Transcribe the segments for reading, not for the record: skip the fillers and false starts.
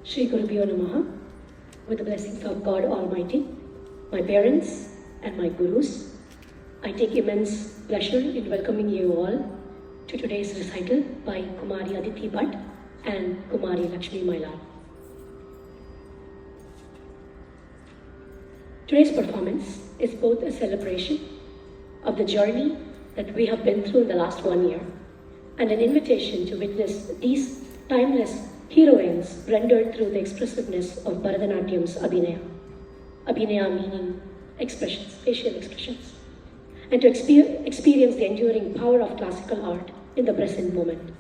Shri Gurubhyo Namaha, with the blessings of God Almighty, my parents and my gurus, I take immense pleasure in welcoming you all to today's recital by Kumari Aditi Bhat and Kumari Lakshmi Mailaram. Today's performance is both a celebration of the journey that we have been through in the last 1 year and an invitation to witness these timeless heroines rendered through the expressiveness of Bharatanatyam's Abhinaya. Abhinaya meaning expressions, facial expressions, and to experience the enduring power of classical art in the present moment.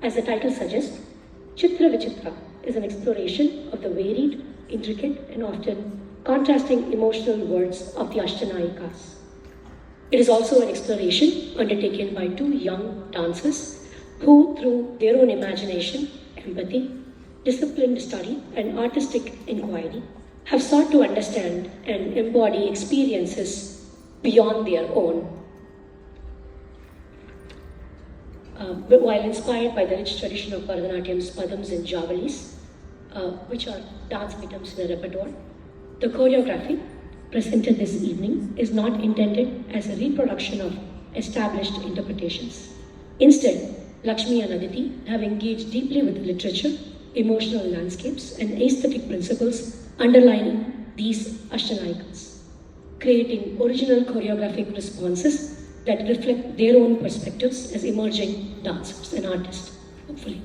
As the title suggests, Chitra Vichitra is an exploration of the varied, intricate, and often contrasting emotional words of the Ashta Nayikas. It is also an exploration undertaken by two young dancers who, through their own imagination, empathy, disciplined study, and artistic inquiry, have sought to understand and embody experiences beyond their own. While inspired by the rich tradition of Bharatanatyam's padams and javalis, which are dance items in the repertoire, the choreography presented this evening is not intended as a reproduction of established interpretations. Instead, Lakshmi and Aditi have engaged deeply with literature, emotional landscapes, and aesthetic principles underlining these Ashta Nayikas, creating original choreographic responses that reflect their own perspectives as emerging dancers and artists, hopefully.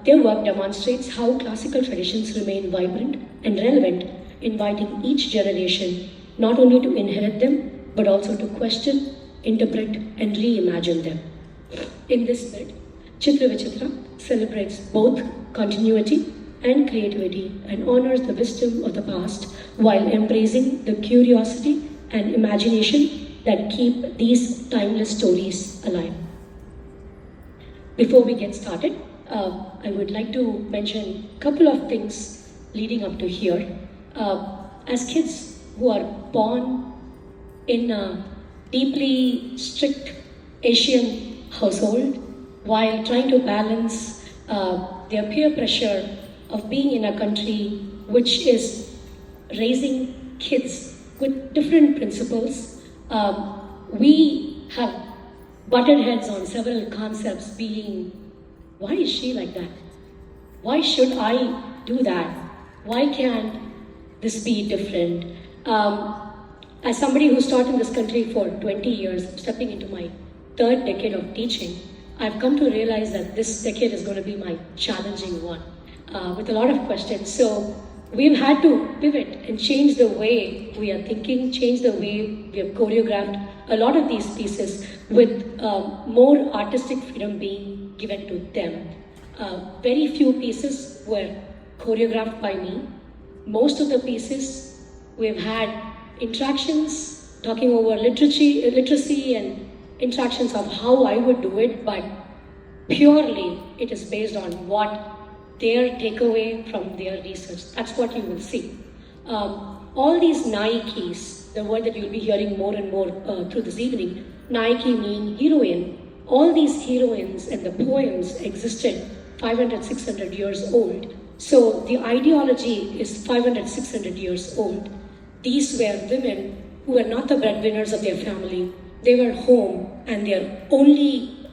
Their work demonstrates how classical traditions remain vibrant and relevant, inviting each generation not only to inherit them, but also to question, interpret, and reimagine them. In this spirit, Chitra Vichitra celebrates both continuity and creativity and honors the wisdom of the past while embracing the curiosity and imagination that keep these timeless stories alive. Before we get started, I would like to mention a couple of things leading up to here. As kids who are born in a deeply strict Asian household, while trying to balance their peer pressure of being in a country which is raising kids with different principles, we have butted heads on several concepts being, why is she like that? Why should I do that? Why can't this be different? As somebody who's taught in this country for 20 years, stepping into my third decade of teaching, I've come to realize that this decade is going to be my challenging one, with a lot of questions. So we've had to pivot and change the way we are thinking, change the way we have choreographed a lot of these pieces with more artistic freedom being given to them. Very few pieces were choreographed by me. Most of the pieces we've had interactions, talking over literacy and interactions of how I would do it, but purely it is based on what their takeaway from their research. That's what you will see. All these Nayikis, the word that you'll be hearing more and more through this evening, Nayiki meaning heroine. All these heroines and the poems existed 500, 600 years old. So the ideology is 500, 600 years old. These were women who were not the breadwinners of their family. They were home and their only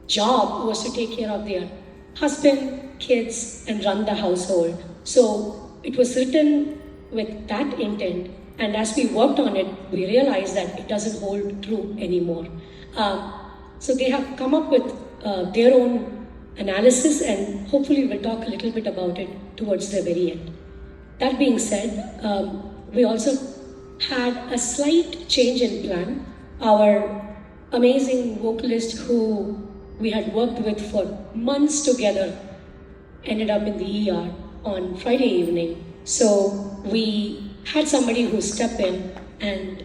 job was to take care of their husband, kids, and run the household. So it was written with that intent, and as we worked on it, we realized that it doesn't hold true anymore. So they have come up with their own analysis, and hopefully we'll talk a little bit about it towards the very end. That being said, we also had a slight change in plan. Our amazing vocalist who we had worked with for months together ended up in the ER on Friday evening. So we had somebody who stepped in, and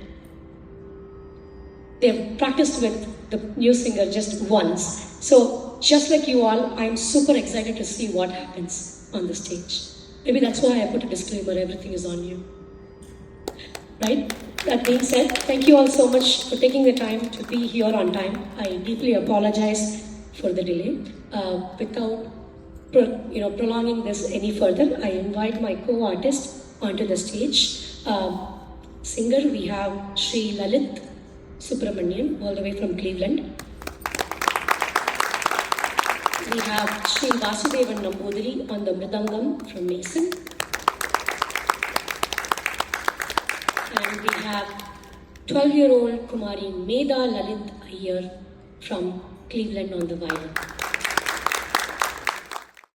they've practiced with the new singer just once. So just like you all, I'm super excited to see what happens on the stage. Maybe that's why I put a disclaimer, everything is on you. Right? That being said, thank you all so much for taking the time to be here on time. I deeply apologize for the delay. Without prolonging this any further, I invite my co-artist onto the stage. Singer, we have Sri Lalit Subramanian, all the way from Cleveland. We have Sri Vasudevan Nambudiri on the Mridangam from Mason. And we have 12-year-old Kumari Meda Lalit Iyer from Cleveland on the violin.